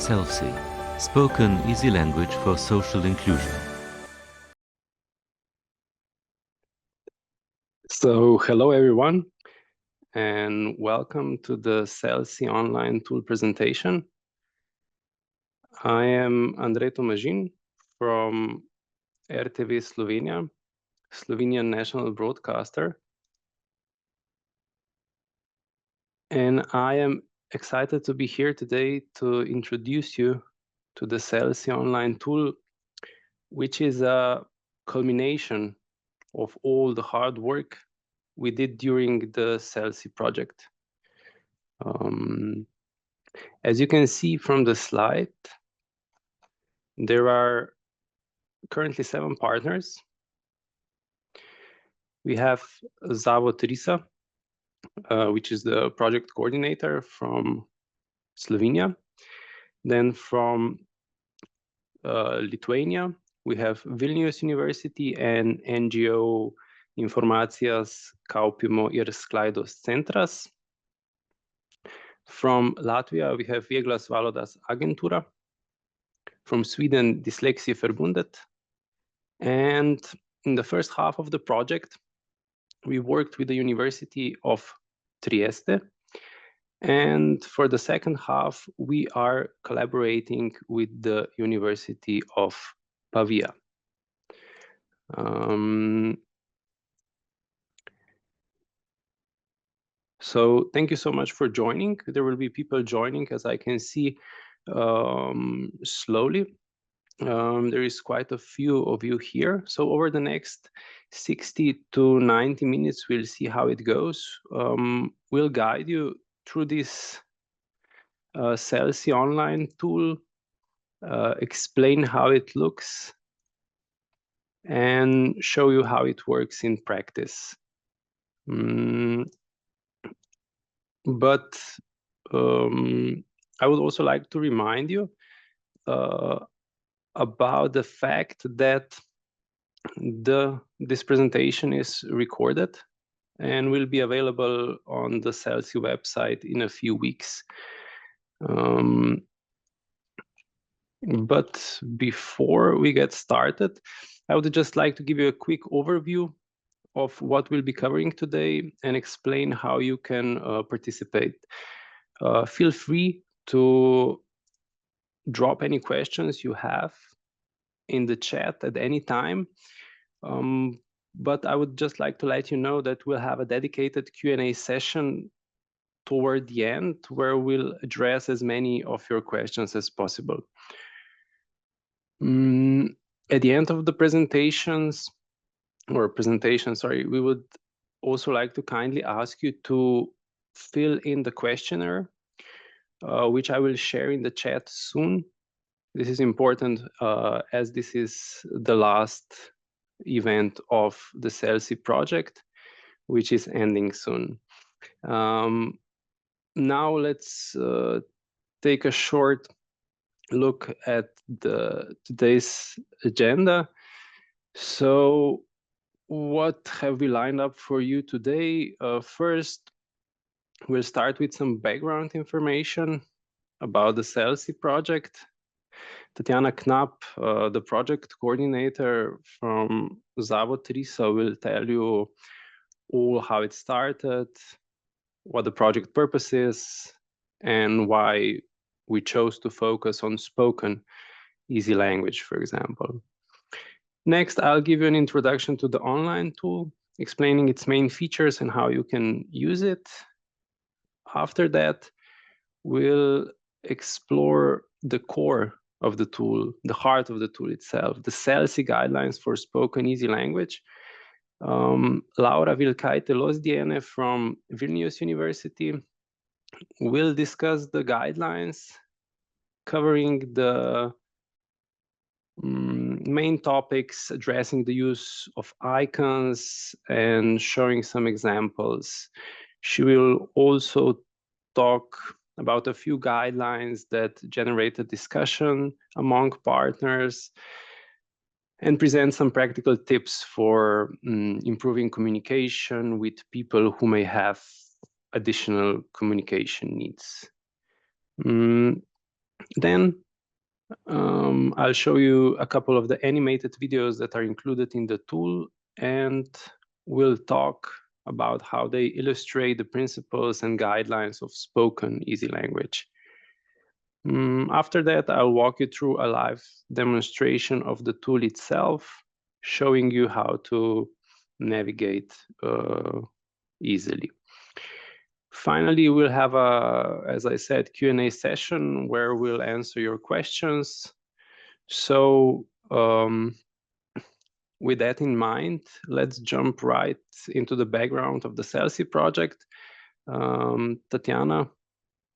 SELSI, Spoken Easy Language for Social Inclusion. So, hello everyone, and welcome to the SELSI online tool presentation. I am Andrej Tomažin from RTV Slovenia, Slovenian national broadcaster. And I am excited to be here today to introduce you to the SELSI online tool, which is a culmination of all the hard work we did during the SELSI project. As you can see from the slide, there are currently 7 partners. We have Zavod Risa, which is the project coordinator from Slovenia. Then from Lithuania, we have Vilnius University and NGO Informacijas kaupimo ir sklaidos centras. From Latvia, we have Vieglas valodas agentūra. From Sweden, Dyslexie Verbundet. And in the first half of the project, we worked with the University of Trieste. And for the second half, we are collaborating with the University of Pavia. So thank you so much for joining. There will be people joining, as I can see, slowly. There is quite a few of you here. So over the next 60 to 90 minutes, we'll see how it goes. We'll guide you through this SELSI online tool, explain how it looks, and show you how it works in practice. But I would also like to remind you about the fact that this presentation is recorded and will be available on the SELSI website in a few weeks. But before we get started, I would just like to give you a quick overview of what we'll be covering today and explain how you can participate. Feel free to drop any questions you have in the chat at any time. But I would just like to let you know that we'll have a dedicated Q&A session toward the end where we'll address as many of your questions as possible. At the end of the presentation, we would also like to kindly ask you to fill in the questionnaire, which I will share in the chat soon. This is important as this is the last event of the SELSI project, which is ending soon. Now let's take a short look at today's agenda. So what have we lined up for you today? First, we'll start with some background information about the SELSI project. Tatiana Knapp, the project coordinator from Zavod Risa, will tell you all how it started, what the project purpose is, and why we chose to focus on spoken easy language, for example. Next, I'll give you an introduction to the online tool, explaining its main features and how you can use it. After that, we'll explore the core of the tool, the heart of the tool itself, the SELSI guidelines for spoken easy language. Laura Vilkaite-Losdiene from Vilnius University will discuss the guidelines covering the main topics, addressing the use of icons and showing some examples. She will also talk about a few guidelines that generate a discussion among partners and present some practical tips for improving communication with people who may have additional communication needs. Then I'll show you a couple of the animated videos that are included in the tool, and we'll talk about how they illustrate the principles and guidelines of spoken easy language. After that, I'll walk you through a live demonstration of the tool itself, showing you how to navigate easily. Finally, we'll have a, as I said, Q&A session where we'll answer your questions. So with that in mind, let's jump right into the background of the SELSI project. Tatiana,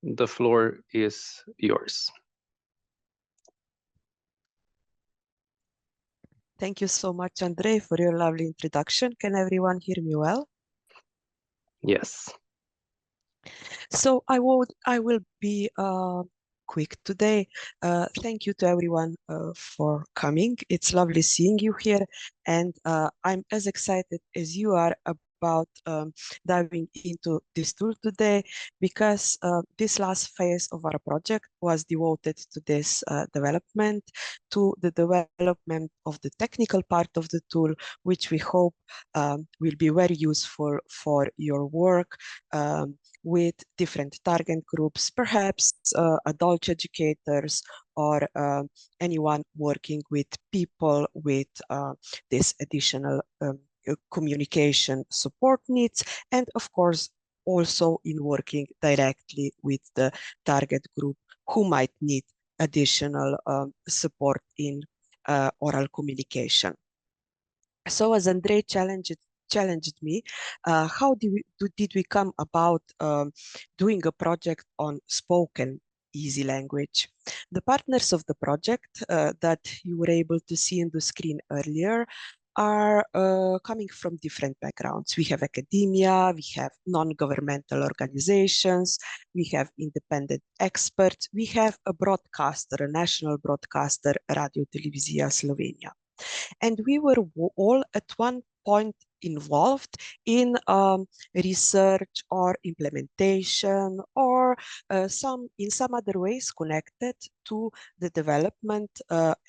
the floor is yours. Thank you so much, Andre, for your lovely introduction. Can everyone hear me well? Yes. So I will be quick today. Thank you to everyone for coming. It's lovely seeing you here, and I'm as excited as you are about diving into this tool today, because this last phase of our project was devoted to this development, to the development of the technical part of the tool, which we hope will be very useful for your work with different target groups, perhaps adult educators or anyone working with people with this additional communication support needs, and of course also in working directly with the target group who might need additional support in oral communication. So as Andre challenged me, how did we come about doing a project on spoken easy language? The partners of the project that you were able to see in the screen earlier are coming from different backgrounds. We have academia, we have non-governmental organizations, we have independent experts, we have a broadcaster, a national broadcaster, Radio Televizija Slovenija. And we were all at one point involved in research or implementation or in some other ways connected to the development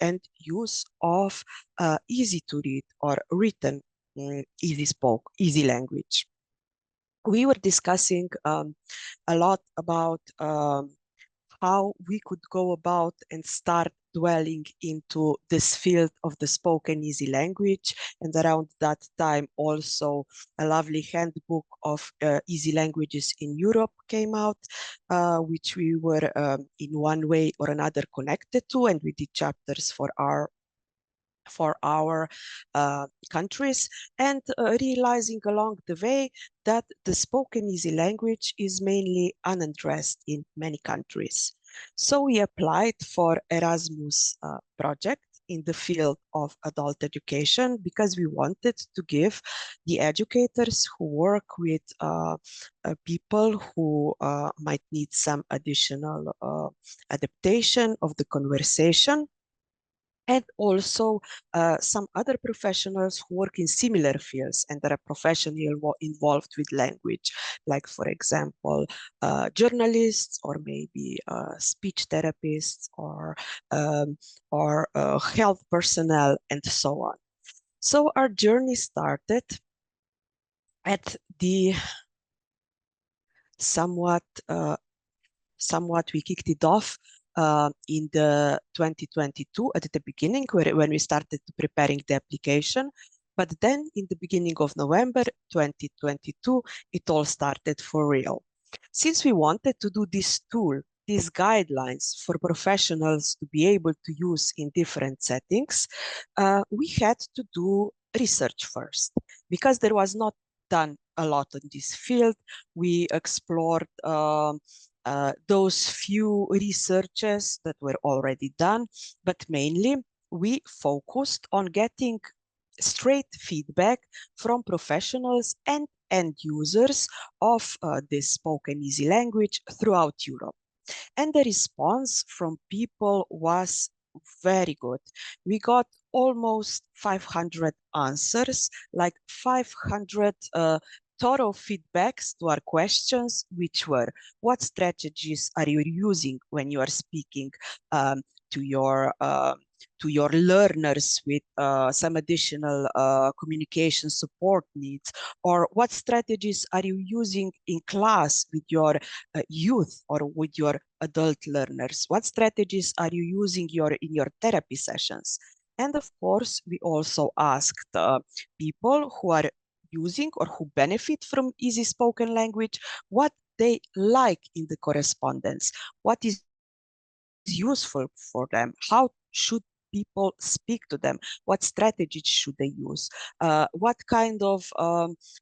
and use of easy to read or written easy language. We were discussing a lot about how we could go about and start dwelling into this field of the spoken easy language. And around that time also a lovely handbook of easy languages in Europe came out, which we were in one way or another connected to, and we did chapters for our countries, and realizing along the way that the spoken easy language is mainly unaddressed in many countries. So we applied for Erasmus project in the field of adult education, because we wanted to give the educators who work with people who might need some additional adaptation of the conversation, and also some other professionals who work in similar fields and that are professionally involved with language, like, for example, journalists, or maybe speech therapists, or health personnel, and so on. So our journey started at the somewhat we kicked it off in the 2022 at the beginning, when we started preparing the application. But then in the beginning of November 2022, it all started for real. Since we wanted to do this tool, these guidelines for professionals to be able to use in different settings, we had to do research first, because there was not done a lot in this field. We explored those few researches that were already done, but mainly we focused on getting straight feedback from professionals and end users of this spoken easy language throughout Europe. And the response from people was very good. We got almost 500 answers, like 500 thorough feedbacks to our questions, which were, what strategies are you using when you are speaking to your learners with some additional communication support needs? Or what strategies are you using in class with your youth or with your adult learners? What strategies are you using in your therapy sessions? And of course, we also asked people who are using or who benefit from easy spoken language, what they like in the correspondence, what is useful for them, how should people speak to them, what strategies should they use, what kind of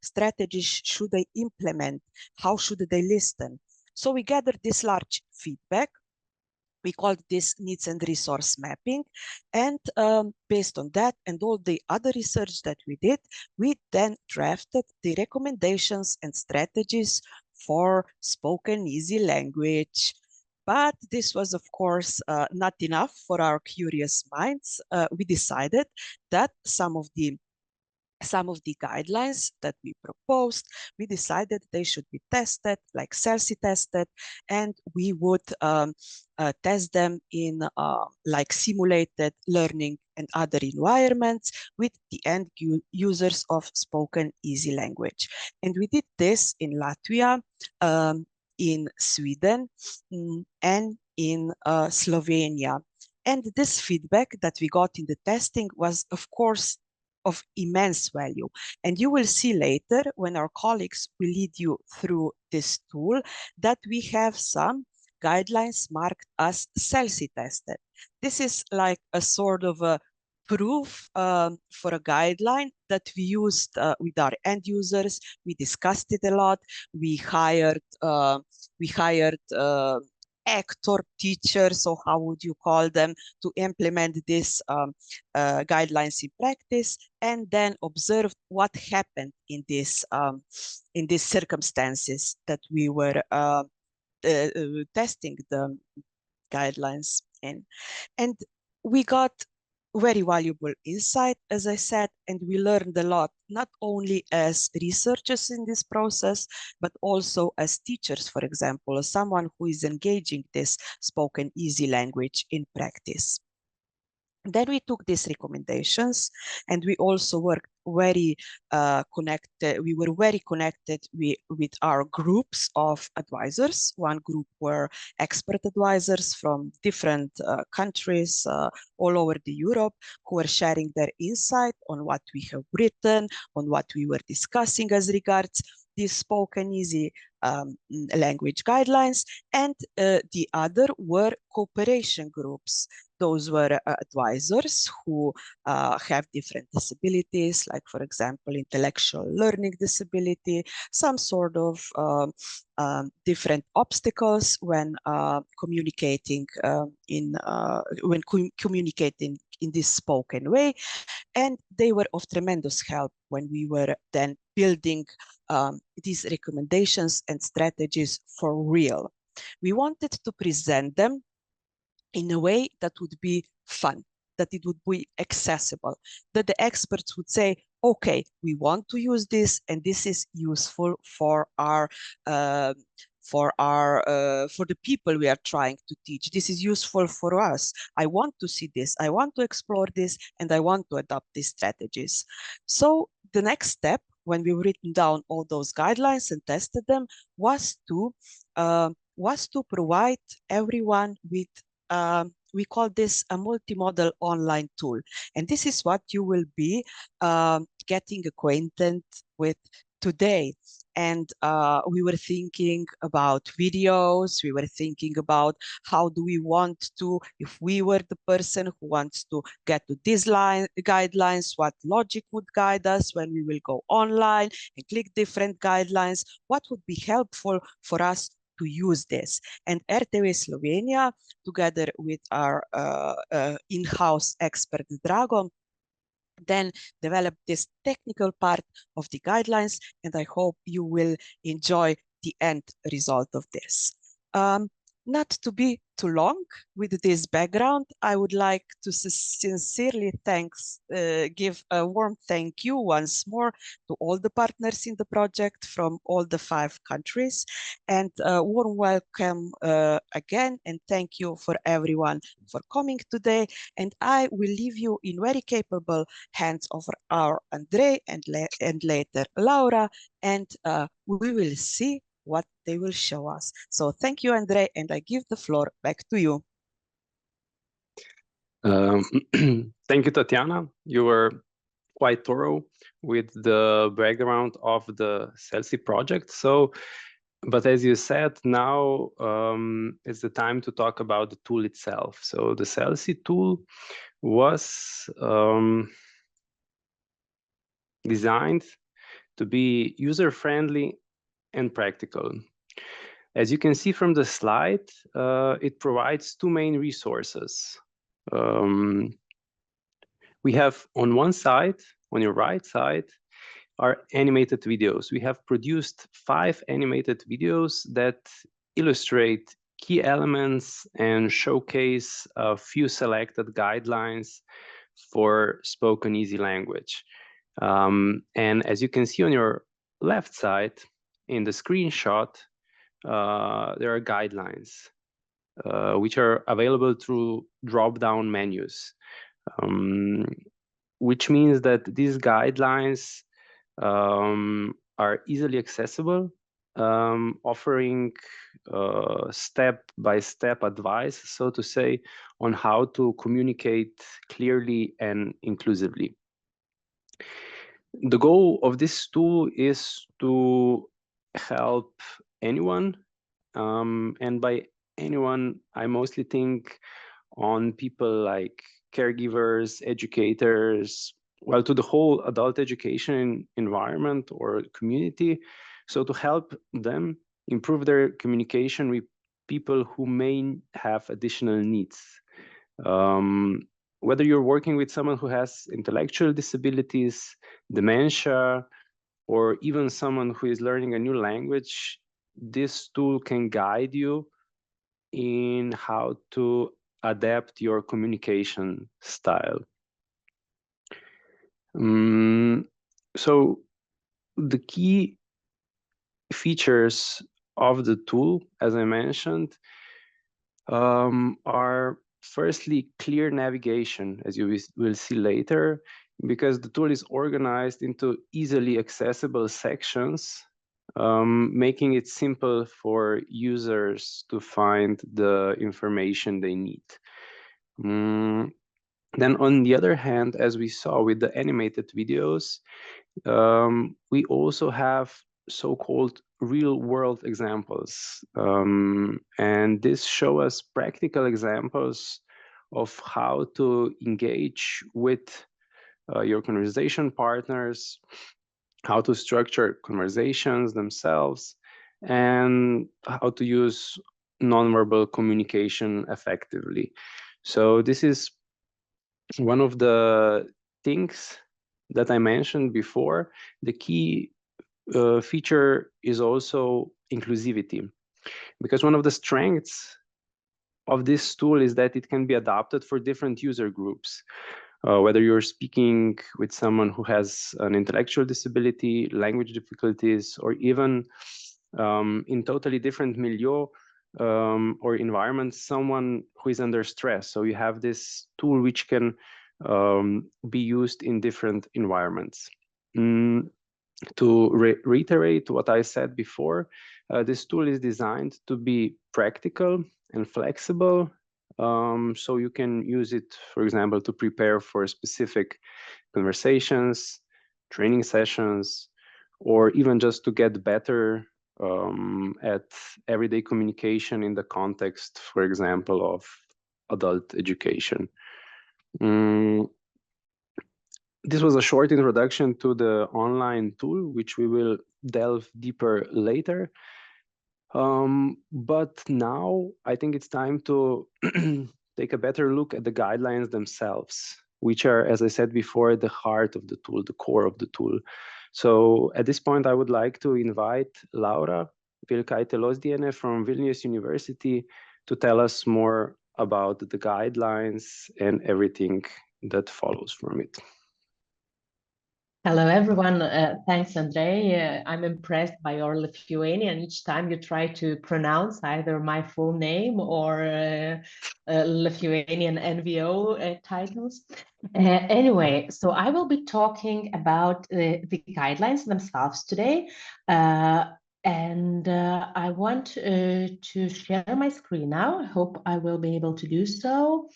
strategies should they implement, how should they listen. So we gathered this large feedback. We called this needs and resource mapping. And based on that and all the other research that we did, we then drafted the recommendations and strategies for spoken easy language. But this was, of course, not enough for our curious minds. We decided that some of the guidelines that we proposed, we decided they should be tested, like SELSI tested, and we would test them in like simulated learning and other environments with the end users of spoken easy language. And we did this in Latvia, in Sweden, and in Slovenia. And this feedback that we got in the testing was, of course, of immense value. And you will see later when our colleagues will lead you through this tool that we have some guidelines marked as SELSI tested. This is like a sort of a proof for a guideline that we used with our end users. We discussed it a lot. We hired actor teachers, or how would you call them, to implement this guidelines in practice, and then observed what happened in these circumstances that we were testing the guidelines in. And we got very valuable insight, as I said, and we learned a lot, not only as researchers in this process, but also as teachers, for example, as someone who is engaging this spoken easy language in practice. Then we took these recommendations, and we also worked very connected. We were very connected with our groups of advisors. One group were expert advisors from different countries all over the Europe, who were sharing their insight on what we have written, on what we were discussing as regards these spoken easy language guidelines. And the other were cooperation groups. Those were advisors who have different disabilities, like, for example, intellectual learning disability, some sort of different obstacles when communicating communicating in this spoken way. And they were of tremendous help when we were then building these recommendations and strategies for real. We wanted to present them in a way that would be fun, that it would be accessible, that the experts would say, okay, we want to use this, and this is useful for the people we are trying to teach. This is useful for us. I want to see this, I want to explore this, and I want to adopt these strategies. So the next step, when we've written down all those guidelines and tested them, was to provide everyone with we call this a multimodal online tool. And this is what you will be getting acquainted with today. And we were thinking about videos. We were thinking about how do we want to, if we were the person who wants to get to these guidelines, what logic would guide us when we will go online and click different guidelines, what would be helpful for us to use this. And RTV Slovenia, together with our in-house expert Drago, then develop this technical part of the guidelines, and I hope you will enjoy the end result of this. Not to be too long with this background. I would like to sincerely give a warm thank you once more to all the partners in the project from all the 5 countries, and a warm welcome again, and thank you for everyone for coming today. And I will leave you in very capable hands of our Andre and later Laura, and we will see what they will show us. So thank you, Andre, and I give the floor back to you. Thank you, Tatiana. You were quite thorough with the background of the SELSI project. So, but as you said, now it's the time to talk about the tool itself. So the SELSI tool was designed to be user-friendly and practical. As you can see from the slide, it provides 2 main resources. We have on one side, on your right side, are animated videos. We have produced 5 animated videos that illustrate key elements and showcase a few selected guidelines for spoken easy language. And as you can see on your left side in the screenshot, there are guidelines which are available through drop-down menus, which means that these guidelines are easily accessible, offering step-by-step advice, so to say, on how to communicate clearly and inclusively. The goal of this tool is to help anyone, and by anyone, I mostly think on people like caregivers, educators, well, to the whole adult education environment or community. So to help them improve their communication with people who may have additional needs. Whether you're working with someone who has intellectual disabilities, dementia, or even someone who is learning a new language, this tool can guide you in how to adapt your communication style. So the key features of the tool, as I mentioned, are firstly clear navigation, as you will see later, because the tool is organized into easily accessible sections, making it simple for users to find the information they need. Then on the other hand, as we saw with the animated videos, we also have so-called real-world examples. And this show us practical examples of how to engage with your conversation partners, how to structure conversations themselves, and how to use nonverbal communication effectively. So this is one of the things that I mentioned before. The key feature is also inclusivity, because one of the strengths of this tool is that it can be adapted for different user groups. Whether you're speaking with someone who has an intellectual disability, language difficulties, or even in totally different milieu or environments, someone who is under stress. So you have this tool which can be used in different environments. To reiterate what I said before, this tool is designed to be practical and flexible. So you can use it, for example, to prepare for specific conversations, training sessions, or even just to get better at everyday communication in the context, for example, of adult education. This was a short introduction to the online tool, which we will delve deeper later. But now I think it's time to take a better look at the guidelines themselves, which are, as I said before, the heart of the tool, the core of the tool. So at this point, I would like to invite Laura Vilkaite-Losdiene from Vilnius University to tell us more about the guidelines and everything that follows from it. Hello, everyone. Thanks, Andrei. I'm impressed by your Lithuanian. Each time you try to pronounce either my full name or Lithuanian NVO titles. Anyway, so I will be talking about the guidelines themselves today. And I want to share my screen now. I hope I will be able to do so.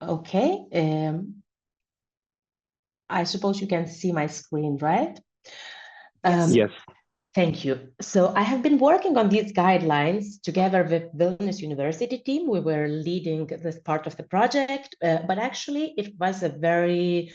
Okay. I suppose you can see my screen, right? Yes. Thank you. So I have been working on these guidelines together with Vilnius University team. We were leading this part of the project, but actually it was a very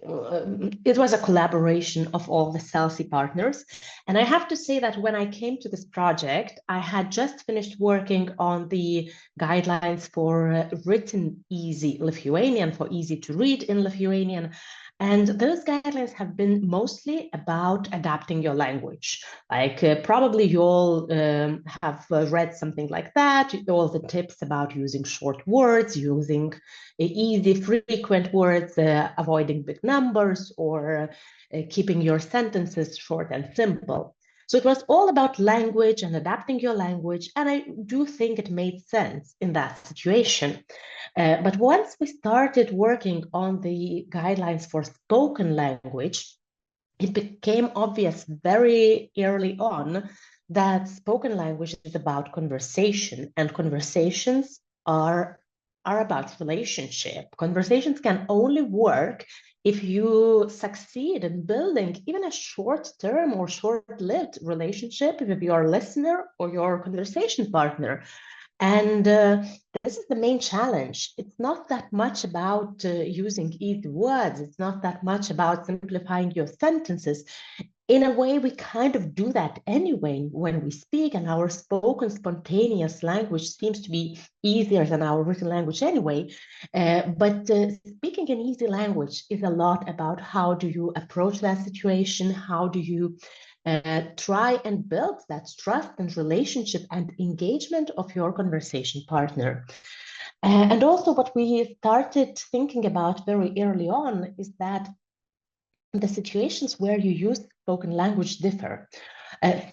it was a collaboration of all the SELSI partners. And I have to say that when I came to this project, I had just finished working on the guidelines for written easy Lithuanian, for easy to read in Lithuanian. And those guidelines have been mostly about adapting your language. Like probably you all have read something like that, all the tips about using short words, using easy, frequent words, avoiding big numbers, or keeping your sentences short and simple. So it was all about language and adapting your language, and I do think it made sense in that situation. But once we started working on the guidelines for spoken language, it became obvious very early on that spoken language is about conversation, and conversations are about relationship. Conversations can only work if you succeed in building even a short-term or short-lived relationship with your listener or your conversation partner. And this is the main challenge. It's not that much about using easy words. It's not that much about simplifying your sentences. In a way, we kind of do that anyway when we speak, and our spoken spontaneous language seems to be easier than our written language anyway. But speaking in easy language is a lot about how do you approach that situation, how do you try and build that trust and relationship and engagement of your conversation partner. And also what we started thinking about very early on is that the situations where you use spoken language differ.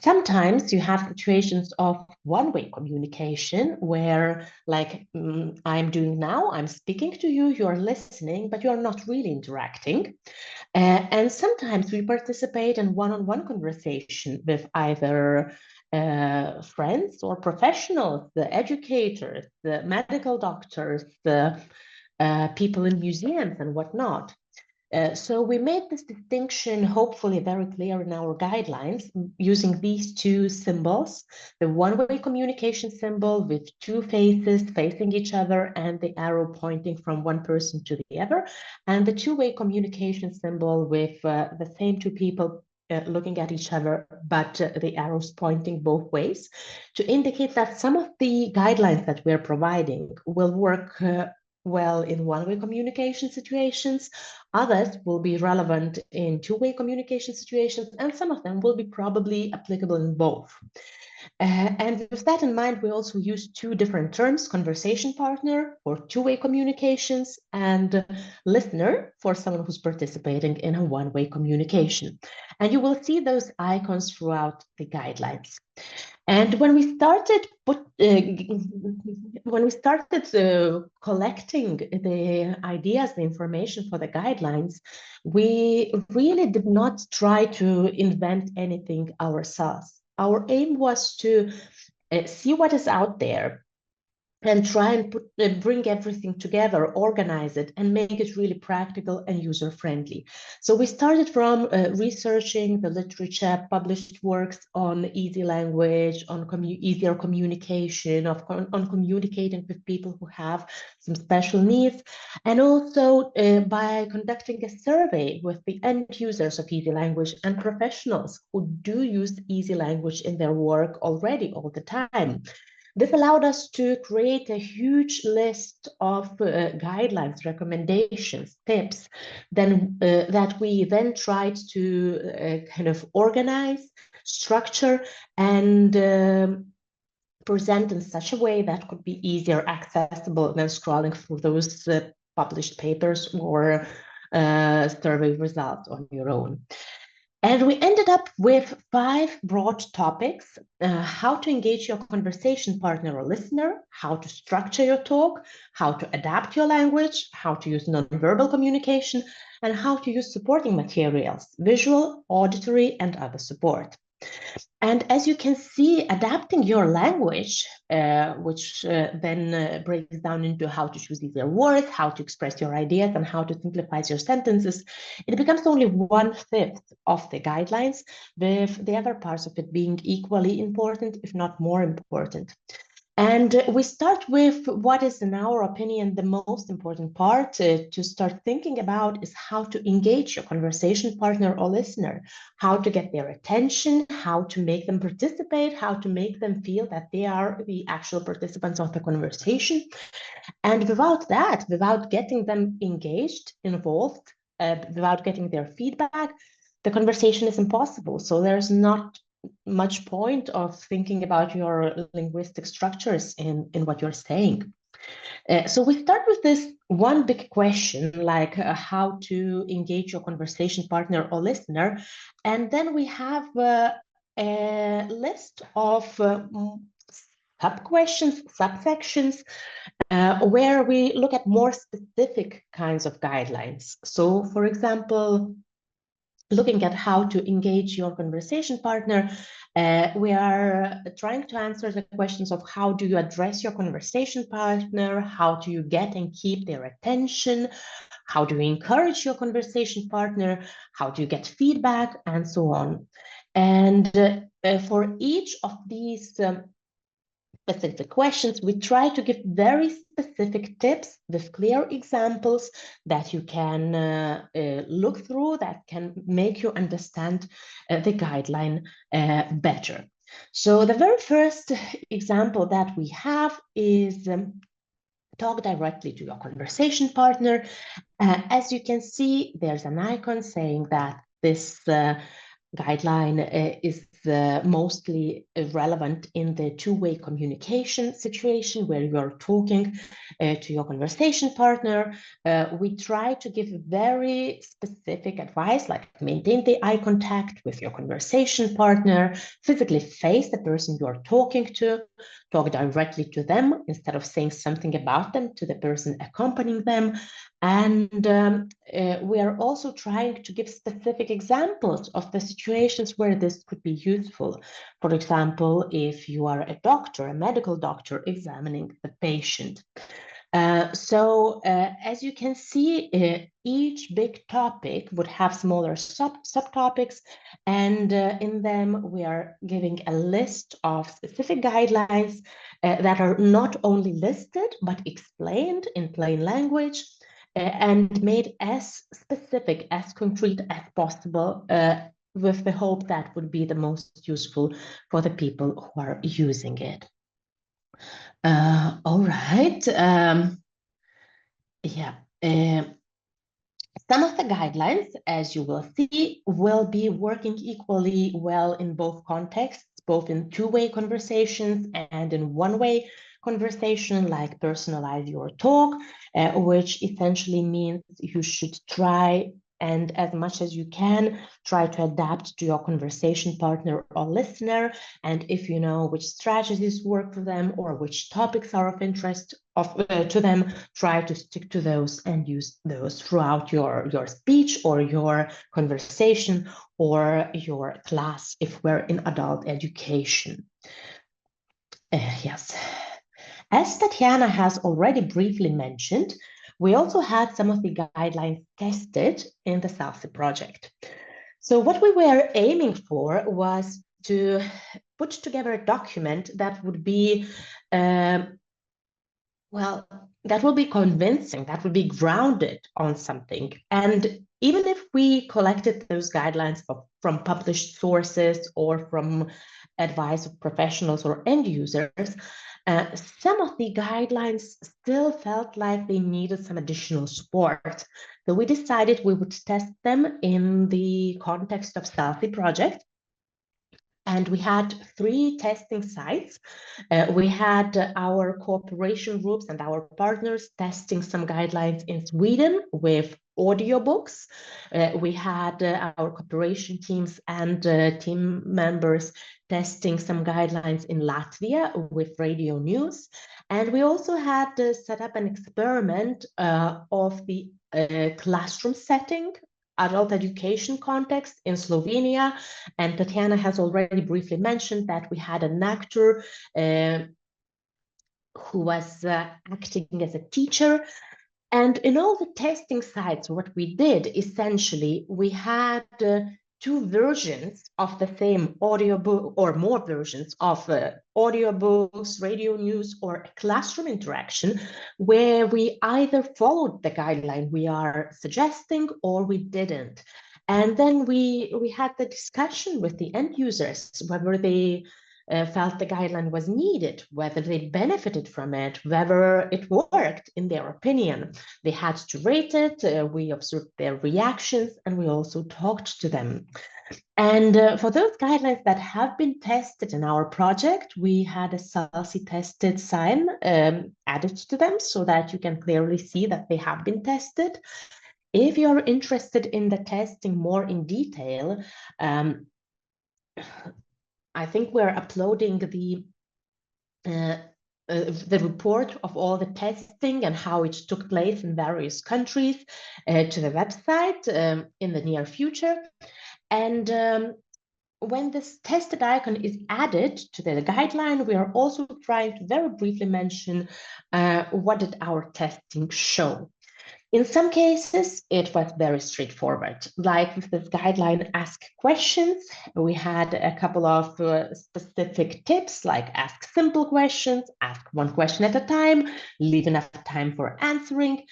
Sometimes you have situations of one-way communication where, like I'm doing now, I'm speaking to you, you're listening, but you're not really interacting. And sometimes we participate in one-on-one conversation with either friends or professionals, the educators, the medical doctors, the people in museums and whatnot. So we made this distinction hopefully very clear in our guidelines using these two symbols, the one-way communication symbol with two faces facing each other and the arrow pointing from one person to the other, and the two-way communication symbol with the same two people looking at each other, but the arrows pointing both ways, to indicate that some of the guidelines that we're providing will work well in one-way communication situations, others will be relevant in two-way communication situations, and some of them will be probably applicable in both. And with that in mind, we also use two different terms, conversation partner for two-way communications and listener for someone who's participating in a one-way communication. And you will see those icons throughout the guidelines. And when we started collecting the ideas, the information for the guidelines, we really did not try to invent anything ourselves. Our aim was to see what is out there and try and bring everything together, organize it, and make it really practical and user-friendly. So we started from researching the literature, published works on easy language, on easier communication, on communicating with people who have some special needs, and also by conducting a survey with the end users of easy language and professionals who do use easy language in their work already all the time. This allowed us to create a huge list of guidelines, recommendations, tips, that we then tried to kind of organize structure and present in such a way that could be easier accessible than scrolling through those published papers or survey results on your own. And we ended up with 5 broad topics: how to engage your conversation partner or listener, how to structure your talk, how to adapt your language, how to use nonverbal communication, and how to use supporting materials, visual, auditory, and other support. And as you can see, adapting your language, which then breaks down into how to choose easier words, how to express your ideas, and how to simplify your sentences, it becomes only 1/5 of the guidelines, with the other parts of it being equally important, if not more important. And we start with what is, in our opinion, the most important part to start thinking about is how to engage your conversation partner or listener, how to get their attention, how to make them participate, how to make them feel that they are the actual participants of the conversation. And without that, without getting them engaged, involved, without getting their feedback, the conversation is impossible. So there's not much point of thinking about your linguistic structures in what you're saying. So we start with this one big question, like how to engage your conversation partner or listener. And then we have a list of sub-questions, subsections, where we look at more specific kinds of guidelines. So, for example, looking at how to engage your conversation partner, we are trying to answer the questions of how do you address your conversation partner, how do you get and keep their attention, how do you encourage your conversation partner, how do you get feedback, and so on. And for each of these specific questions, we try to give very specific tips with clear examples that you can look through, that can make you understand the guideline better. So the very first example that we have is talk directly to your conversation partner. As you can see, there's an icon saying that this guideline is mostly relevant in the two-way communication situation where you're talking to your conversation partner. We try to give very specific advice, like maintain the eye contact with your conversation partner, physically face the person you're talking to, talk directly to them instead of saying something about them to the person accompanying them. And we are also trying to give specific examples of the situations where this could be useful. For example, if you are a doctor, a medical doctor examining the patient. As you can see, each big topic would have smaller subtopics, and in them we are giving a list of specific guidelines that are not only listed but explained in plain language and made as specific, as concrete as possible, with the hope that would be the most useful for the people who are using it. All right. Some of the guidelines, as you will see, will be working equally well in both contexts, both in two-way conversations and in one-way conversation, like personalize your talk, which essentially means you should try, and as much as you can, try to adapt to your conversation partner or listener. And if you know which strategies work for them or which topics are of interest to them, try to stick to those and use those throughout your speech or your conversation or your class if we're in adult education. Yes. As Tatiana has already briefly mentioned, we also had some of the guidelines tested in the SELSI project. So what we were aiming for was to put together a document that would be, well, that will be convincing, that will be grounded on something. And even if we collected those guidelines from published sources or from advice of professionals or end users, some of the guidelines still felt like they needed some additional support. So we decided we would test them in the context of SELSI project. And we had 3 testing sites. We had our cooperation groups and our partners testing some guidelines in Sweden with audiobooks. We had our cooperation teams and team members testing some guidelines in Latvia with radio news. And we also had set up an experiment of the classroom setting, adult education context in Slovenia. And Tatiana has already briefly mentioned that we had an actor who was acting as a teacher. And in all the testing sites, what we did essentially, we had 2 versions of the same audiobook, or more versions of audiobooks, radio news, or a classroom interaction, where we either followed the guideline we are suggesting or we didn't. And then we had the discussion with the end users, whether they felt the guideline was needed, whether they benefited from it, whether it worked in their opinion. They had to rate it, we observed their reactions, and we also talked to them. And for those guidelines that have been tested in our project, we had a SELSI tested sign added to them so that you can clearly see that they have been tested. If you're interested in the testing more in detail, I think we're uploading the report of all the testing and how it took place in various countries to the website in the near future. And when this tested icon is added to the guideline, we are also trying to very briefly mention what did our testing show. In some cases, it was very straightforward. Like with this guideline, ask questions, we had a couple of specific tips, like ask simple questions, ask 1 question at a time, leave enough time for answering.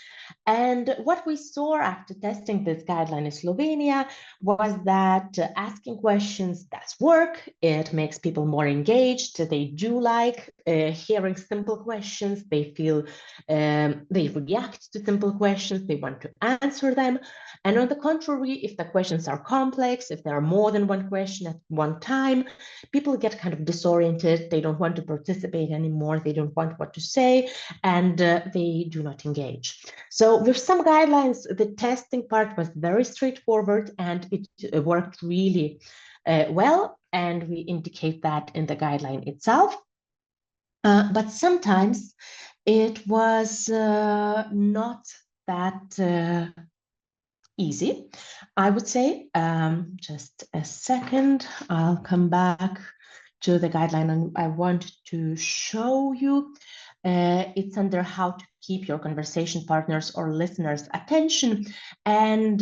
And what we saw after testing this guideline in Slovenia was that asking questions does work. It makes people more engaged. They do like hearing simple questions. They feel they react to simple questions. They want to answer them. And on the contrary, if the questions are complex, if there are more than 1 question at one time, people get kind of disoriented. They don't want to participate anymore. They don't want what to say, and they do not engage. So with some guidelines, the testing part was very straightforward and it worked really well. And we indicate that in the guideline itself. But sometimes it was not that easy, I would say. Just a second, I'll come back to the guideline and I want to show you. It's under how to keep your conversation partners or listeners' attention. And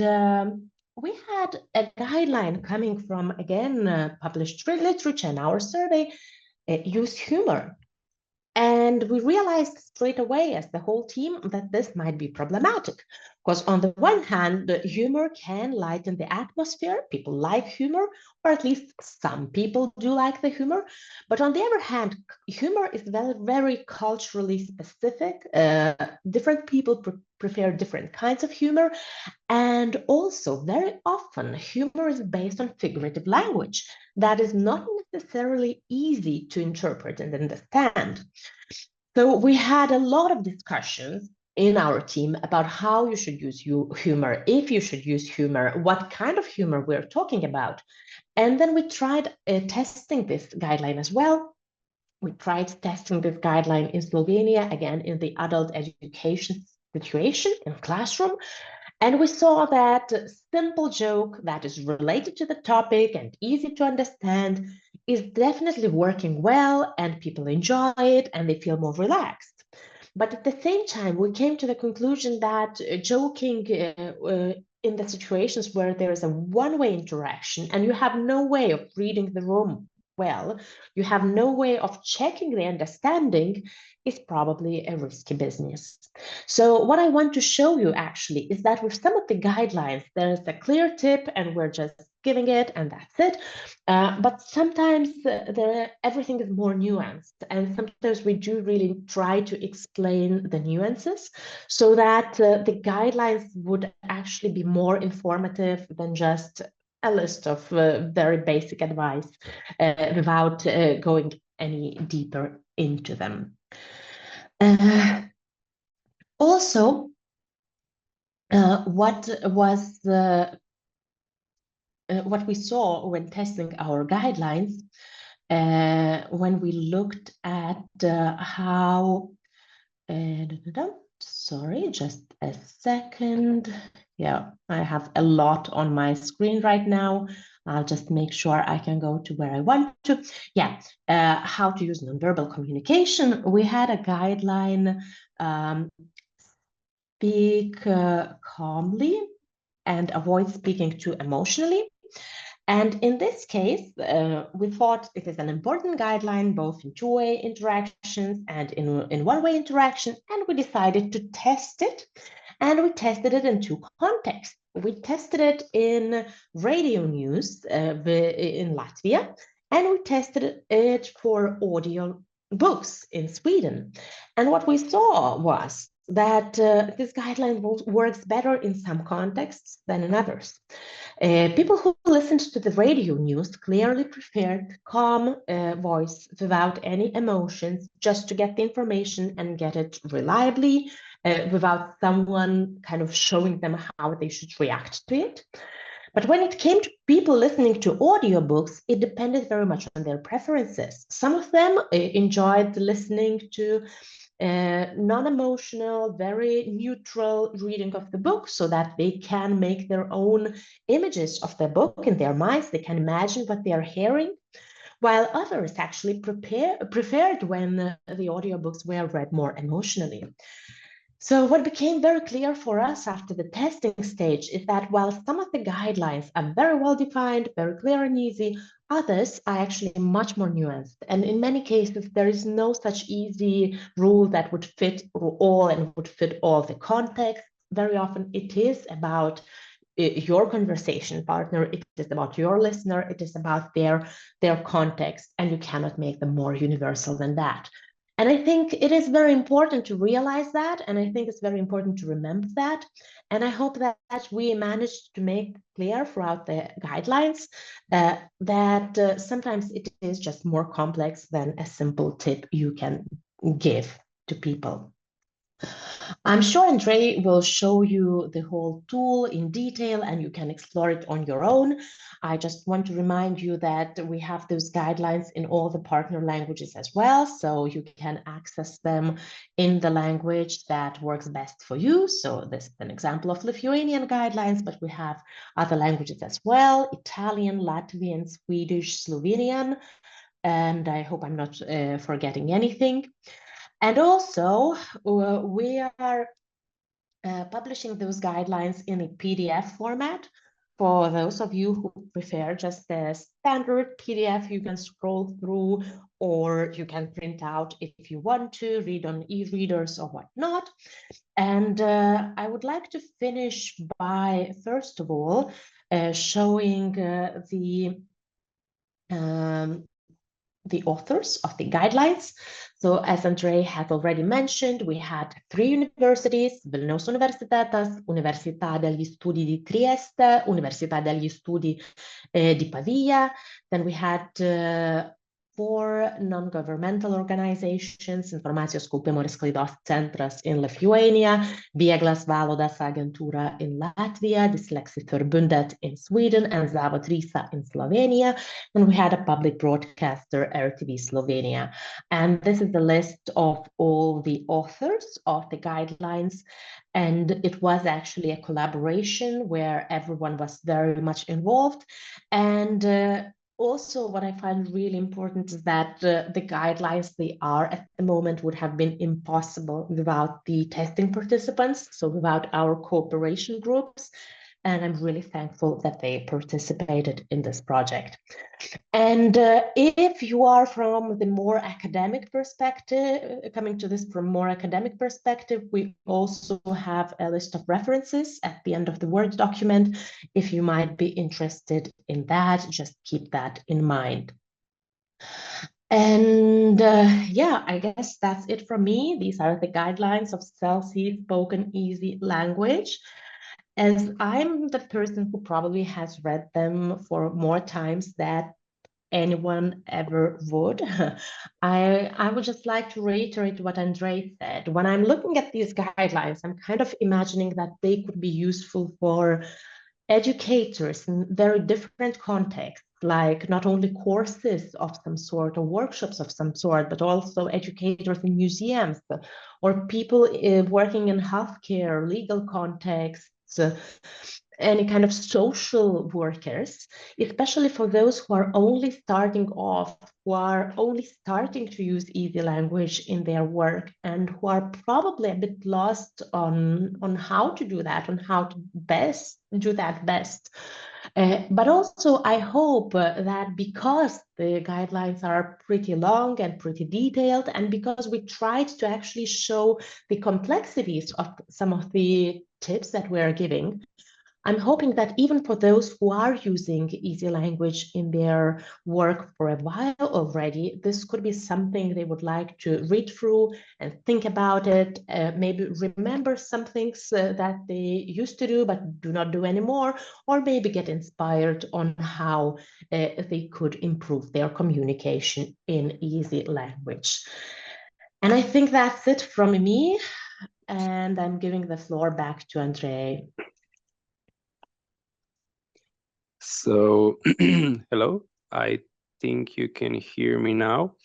we had a guideline coming from, again, published literature in our survey, use humor. And we realized straight away as the whole team that this might be problematic. Because on the one hand, the humor can lighten the atmosphere. People like humor, or at least some people do like the humor. But on the other hand, humor is very, very culturally specific. Different people prefer different kinds of humor. And also, very often, humor is based on figurative language that is not necessarily easy to interpret and understand. So we had a lot of discussions in our team about how you should use humor, if you should use humor, what kind of humor we're talking about. And then we tried testing this guideline as well. We tried testing this guideline in Slovenia, again, in the adult education situation in classroom. And we saw that simple joke that is related to the topic and easy to understand is definitely working well, and people enjoy it and they feel more relaxed. But at the same time, we came to the conclusion that joking in the situations where there is a one-way interaction and you have no way of reading the room well, you have no way of checking the understanding, is probably a risky business. So what I want to show you actually is that with some of the guidelines, there is a clear tip and we're just giving it and that's it. But sometimes everything is more nuanced, and sometimes we do really try to explain the nuances so that the guidelines would actually be more informative than just a list of very basic advice without going any deeper into them. Also, what we saw when testing our guidelines, when we looked at how, sorry, just a second. Yeah, I have a lot on my screen right now. I'll just make sure I can go to where I want to. Yeah, how to use nonverbal communication. We had a guideline, speak calmly and avoid speaking too emotionally. And in this case, we thought it is an important guideline, both in two-way interactions and in one-way interaction, and we decided to test it. And we tested it in two contexts. We tested it in radio news in Latvia, and we tested it for audio books in Sweden. And what we saw was that this guideline works better in some contexts than in others. People who listened to the radio news clearly preferred calm voice without any emotions, just to get the information and get it reliably, without someone kind of showing them how they should react to it. But when it came to people listening to audiobooks, it depended very much on their preferences. Some of them enjoyed listening to non-emotional, very neutral reading of the book, so that they can make their own images of the book in their minds. They can imagine what they are hearing, while others actually preferred when the audiobooks were read more emotionally. So what became very clear for us after the testing stage is that while some of the guidelines are very well defined, very clear and easy, others are actually much more nuanced. And in many cases, there is no such easy rule that would fit all and would fit all the context. Very often it is about your conversation partner, it is about your listener, it is about their context, and you cannot make them more universal than that. And I think it is very important to realize that, and I think it's very important to remember that. And I hope that we managed to make clear throughout the guidelines that sometimes it is just more complex than a simple tip you can give to people. I'm sure Andrei will show you the whole tool in detail and you can explore it on your own. I just want to remind you that we have those guidelines in all the partner languages as well, so you can access them in the language that works best for you. So this is an example of Lithuanian guidelines, but we have other languages as well: Italian, Latvian, Swedish, Slovenian, and I hope I'm not forgetting anything. And also, we are publishing those guidelines in a PDF format. For those of you who prefer just a standard PDF, you can scroll through, or you can print out if you want to, read on e-readers or whatnot. And I would like to finish by, first of all, showing the authors of the guidelines. So as Andrei had already mentioned, we had 3 universities: Vilniaus Universitetas, Università degli Studi di Trieste, Università degli Studi di Pavia. Then we had 4 non-governmental organizations: Informacijos kaupimo ir sklaidos centras in Lithuania, Vieglas Valodas agentūra in Latvia, Dyslexieförbundet in Sweden, and Zavod Risa in Slovenia. And we had a public broadcaster, RTV Slovenia. And this is the list of all the authors of the guidelines. And it was actually a collaboration where everyone was very much involved. And also, what I find really important is that the guidelines they are at the moment would have been impossible without the testing participants, so without our cooperation groups. And I'm really thankful that they participated in this project. And if you are from the more academic perspective, coming to this from more academic perspective, we also have a list of references at the end of the Word document. If you might be interested in that, just keep that in mind. And yeah, I guess that's it from me. These are the guidelines of SELSI Spoken Easy Language. As I'm the person who probably has read them for more times than anyone ever would, I would just like to reiterate what Andrei said. When I'm looking at these guidelines, I'm kind of imagining that they could be useful for educators in very different contexts, like not only courses of some sort or workshops of some sort, but also educators in museums or people working in healthcare, legal contexts, any kind of social workers, especially for those who are only starting off, who are only starting to use easy language in their work, and who are probably a bit lost on how to do that, on how to best do that best. But also, I hope that because the guidelines are pretty long and pretty detailed, and because we tried to actually show the complexities of some of the tips that we're giving, I'm hoping that even for those who are using easy language in their work for a while already, this could be something they would like to read through and think about it, maybe remember some things that they used to do but do not do anymore, or maybe get inspired on how they could improve their communication in easy language. And I think that's it from me, and I'm giving the floor back to Andrei. So, hello, I think you can hear me now.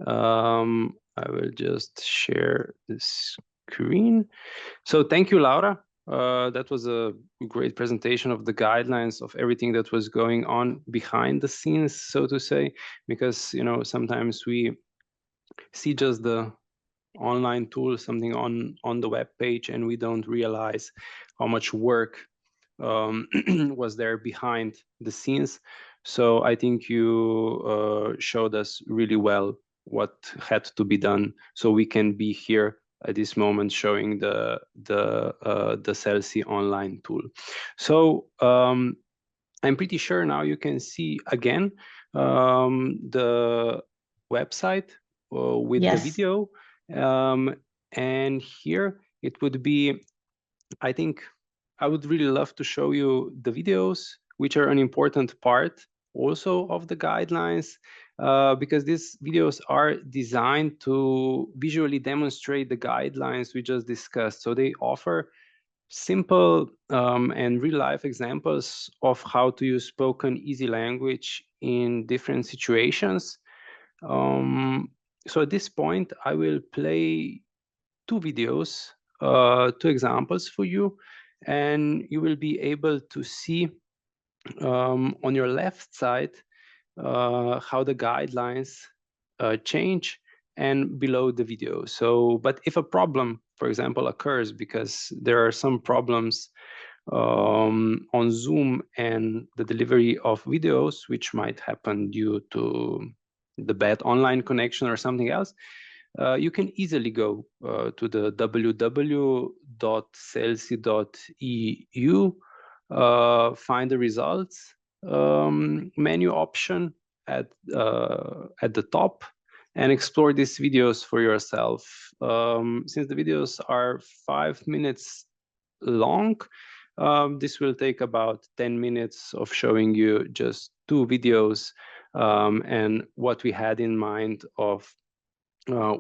I will just share the screen. So thank you, Laura. That was a great presentation of the guidelines of everything that was going on behind the scenes, so to say, because, you know, sometimes we see just the online tool, something on the web page, and we don't realize how much work was there behind the scenes. So I think you showed us really well what had to be done so we can be here at this moment showing the SELSI online tool. So I'm pretty sure now you can see again the website with Yes. the video, and here it would be, I think I would really love to show you the videos, which are an important part also of the guidelines, because these videos are designed to visually demonstrate the guidelines we just discussed. So they offer simple and real-life examples of how to use spoken easy language in different situations. So at this point, I will play two videos, two examples for you, and you will be able to see on your left side how the guidelines change, and below the video. So, but if a problem, for example, occurs because there are some problems on Zoom and the delivery of videos, which might happen due to the bad online connection or something else, you can easily go to the www.selsi.eu, find the results menu option at the top, and explore these videos for yourself. Since the videos are 5 minutes long, this will take about 10 minutes of showing you just two videos and what we had in mind of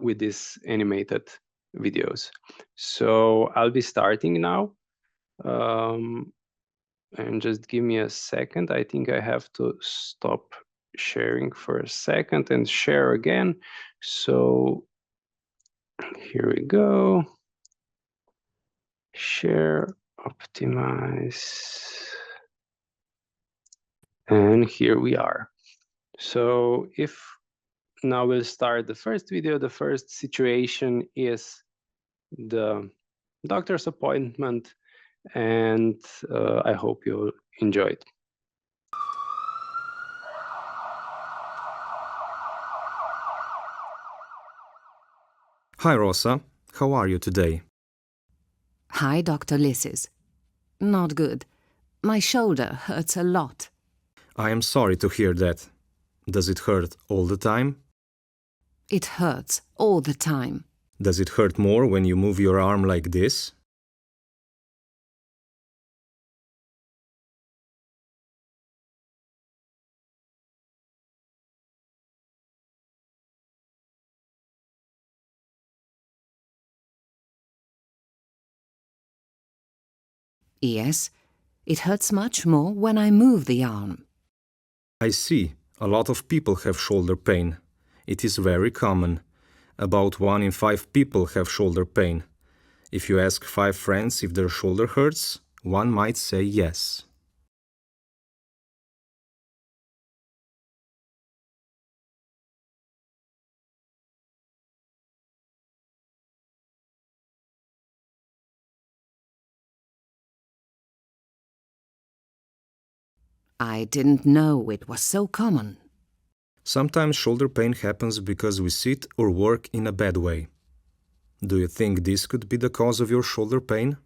with these animated videos. So I'll be starting now. And just give me a second. I think I have to stop sharing for a second and share again. So here we go. Share, optimize. And here we are. So if now we'll start the first video, the first situation is the doctor's appointment, and I hope you'll enjoy it. Hi, Rosa. How are you today? Hi, Dr. Lisses. Not good. My shoulder hurts a lot. I am sorry to hear that. Does it hurt all the time? It hurts all the time. Does it hurt more when you move your arm like this? Yes, it hurts much more when I move the arm. I see. A lot of people have shoulder pain. It is very common. About 1 in 5 people have shoulder pain. If you ask 5 friends if their shoulder hurts, one might say yes. I didn't know it was so common. Sometimes shoulder pain happens because we sit or work in a bad way. Do you think this could be the cause of your shoulder pain?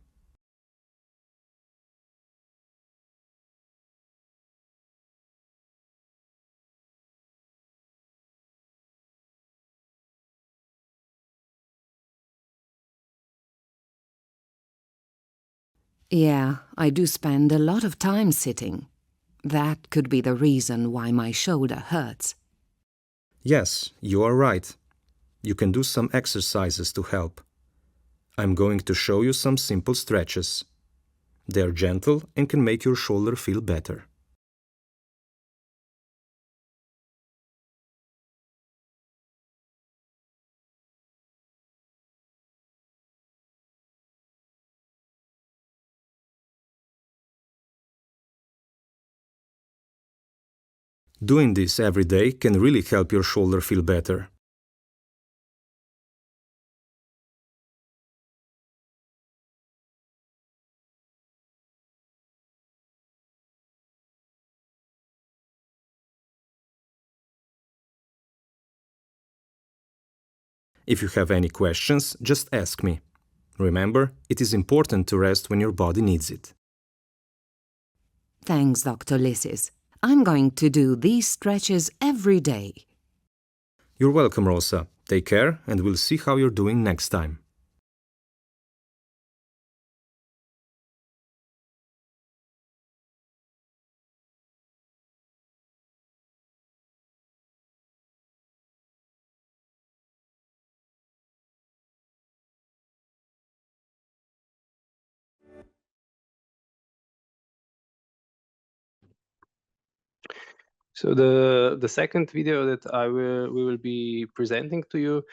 Yeah, I do spend a lot of time sitting. That could be the reason why my shoulder hurts. Yes, you are right. You can do some exercises to help. I'm going to show you some simple stretches. They are gentle and can make your shoulder feel better. Doing this every day can really help your shoulder feel better. If you have any questions, just ask me. Remember, it is important to rest when your body needs it. Thanks, Dr. Lysis. I'm going to do these stretches every day. You're welcome, Rosa. Take care, and we'll see how you're doing next time. So the second video that we will be presenting to you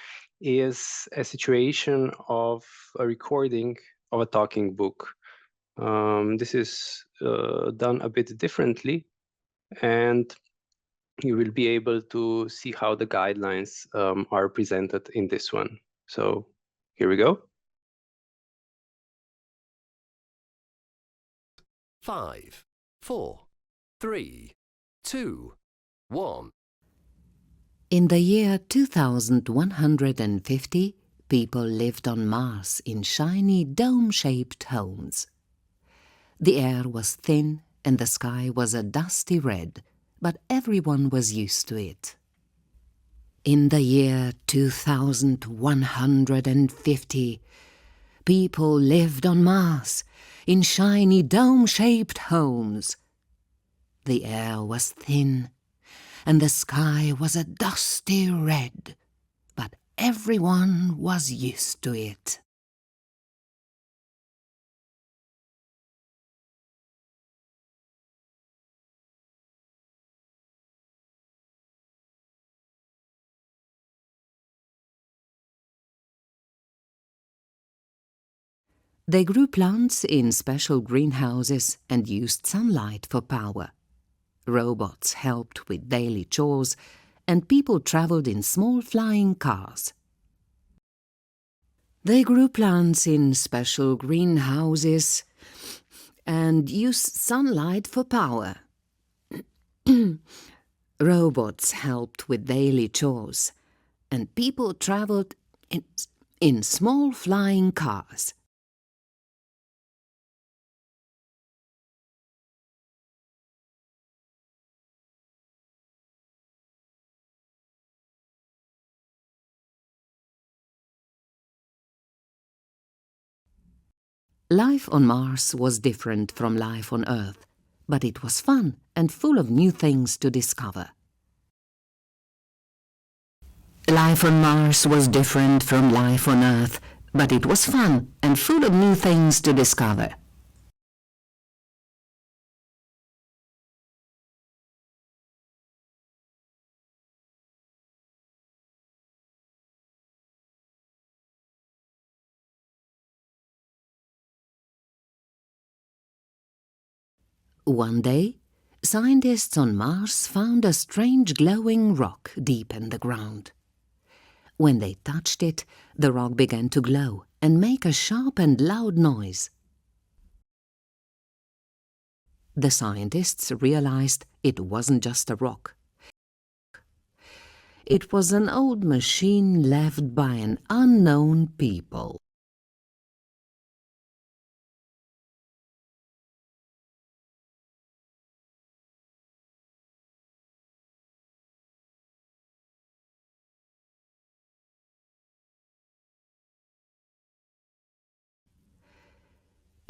is a situation of a recording of a talking book. This is done a bit differently, and you will be able to see how the guidelines are presented in this one. So here we go. 5, 4, 3, 2, 1. In the year 2150, people lived on Mars in shiny dome-shaped homes. The air was thin and the sky was a dusty red, but everyone was used to it. In the year 2150, people lived on Mars in shiny dome-shaped homes. The air was thin and the sky was a dusty red, but everyone was used to it. They grew plants in special greenhouses and used sunlight for power. Robots helped with daily chores, and people traveled in small flying cars. They grew plants in special greenhouses and used sunlight for power. Robots helped with daily chores, and people traveled in small flying cars. Life on Mars was different from life on Earth, but it was fun and full of new things to discover. Life on Mars was different from life on Earth, but it was fun and full of new things to discover. One day, scientists on Mars found a strange glowing rock deep in the ground. When they touched it, the rock began to glow and make a sharp and loud noise. The scientists realized it wasn't just a rock. It was an old machine left by an unknown people.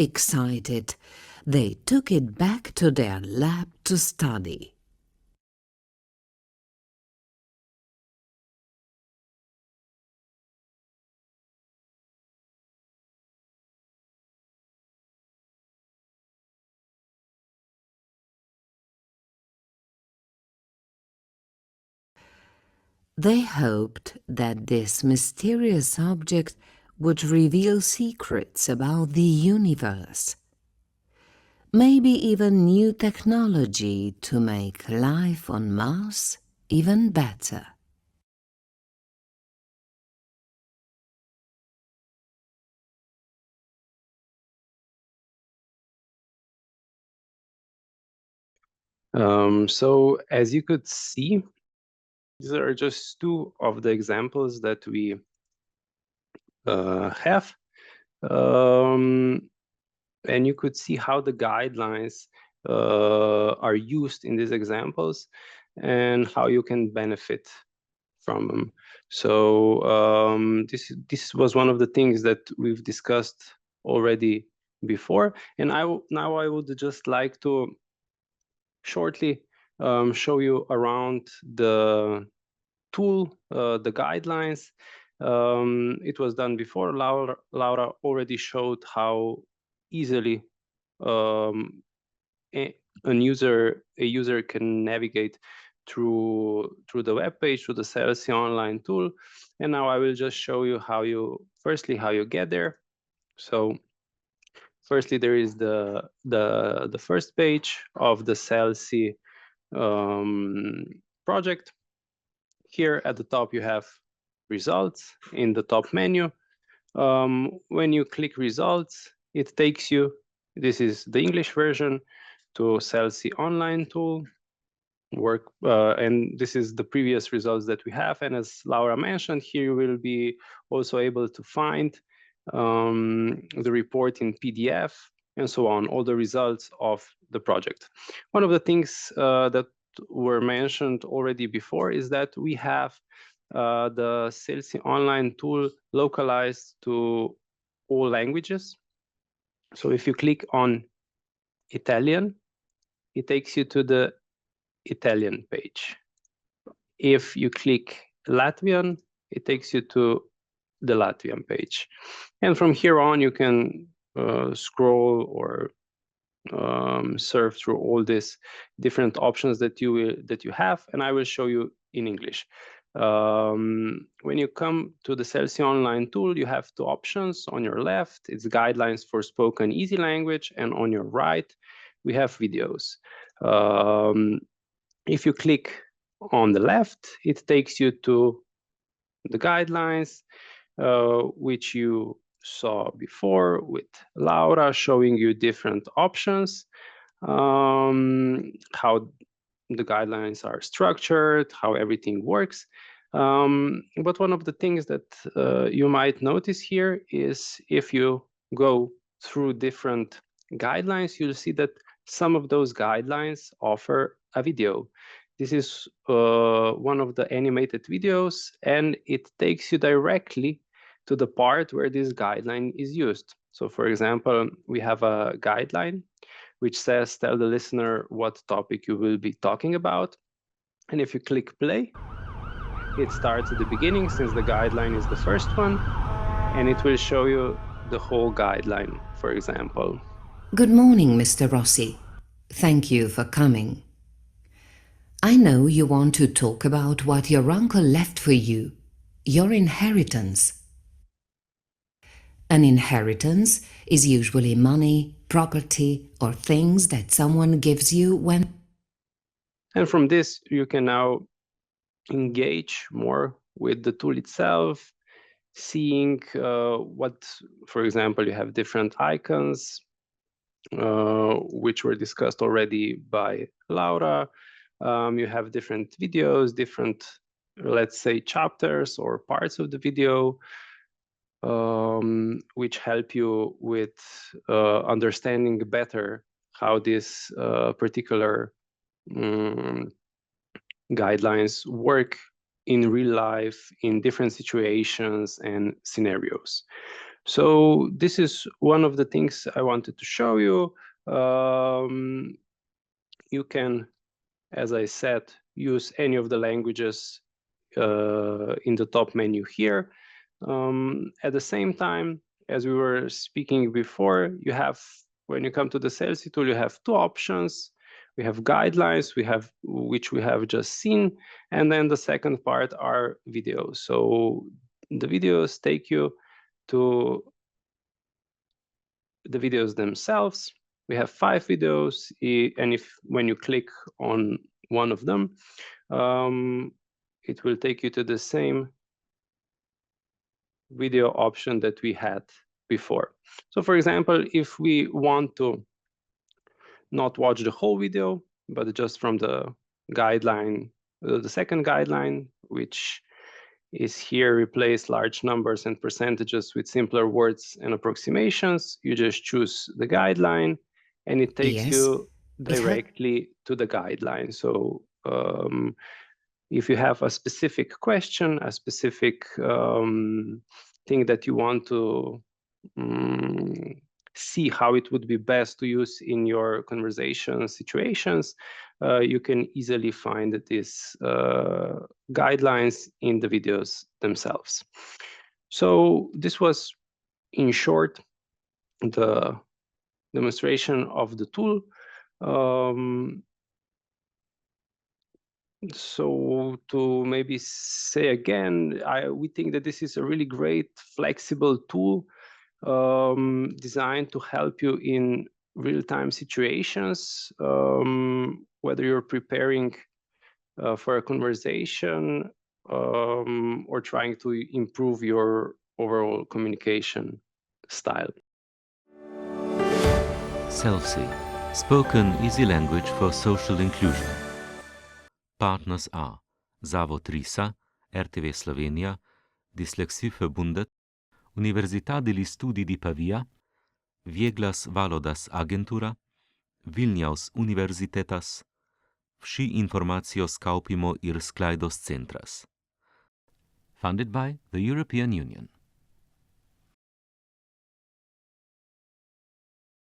Excited, they took it back to their lab to study. They hoped that this mysterious object would reveal secrets about the universe. Maybe even new technology to make life on Mars even better. So as you could see, these are just two of the examples that we have. And you could see how the guidelines are used in these examples and how you can benefit from them. So this was one of the things that we've discussed already before, and now I would just like to shortly show you around the tool, the guidelines. It was done before. Laura already showed how easily a user can navigate through the web page, through the SELSI online tool. And now I will just show you how you get there. So firstly, there is the first page of the SELSI project. Here at the top you have results in the top menu. When you click results, it takes you, this is the English version, to SELSI online tool work, and this is the previous results that we have. And as Laura mentioned, here you will be also able to find the report in PDF and so on, all the results of the project. One of the things that were mentioned already before is that we have the SELSI online tool localized to all languages. So if you click on Italian, it takes you to the Italian page. If you click Latvian, it takes you to the Latvian page. And from here on, you can scroll or surf through all these different options that you have, and I will show you in English. When you come to the SELSI online tool, you have two options. On your left, it's guidelines for spoken easy language, and on your right, we have videos. If you click on the left, it takes you to the guidelines, which you saw before with Laura showing you different options, how the guidelines are structured, how everything works. But one of the things that you might notice here is if you go through different guidelines, you'll see that some of those guidelines offer a video. This is one of the animated videos, and it takes you directly to the part where this guideline is used. So for example, we have a guideline which says, tell the listener what topic you will be talking about. And if you click play, it starts at the beginning, since the guideline is the first one, and it will show you the whole guideline, for example. Good morning, Mr. Rossi. Thank you for coming. I know you want to talk about what your uncle left for you, your inheritance. An inheritance is usually money, property, or things that someone gives you when... And from this, you can now engage more with the tool itself, seeing what, for example, you have different icons, which were discussed already by Laura. You have different videos, different, let's say, chapters or parts of the video, which help you with understanding better how this particular guidelines work in real life, in different situations and scenarios. So this is one of the things I wanted to show you. You can, as I said, use any of the languages in the top menu here. At the same time, as we were speaking before, you have, when you come to the SELSI tool, you have two options. We have guidelines, which we have just seen, and then the second part are videos. So the videos take you to the videos themselves. We have 5 videos, and when you click on one of them, it will take you to the same video option that we had before. So for example, if we want to not watch the whole video, but just from the guideline, the second guideline, which is here, replace large numbers and percentages with simpler words and approximations, you just choose the guideline and it takes you directly to the guideline. So if you have a specific question, a specific thing that you want to see how it would be best to use in your conversation situations, you can easily find these guidelines in the videos themselves. So this was, in short, the demonstration of the tool. So to maybe say again, we think that this is a really great flexible tool designed to help you in real-time situations, whether you're preparing for a conversation or trying to improve your overall communication style. SELSI, spoken easy language for social inclusion. Partners are Zavod Risa, RTV Slovenija, Dyslexieverbundet, Università degli Studi di Pavia, Vieglas Valodas Agentura, Vilnius Universitetas, Vsi informacijos kaupimo ir sklaidos centras. Funded by the European Union.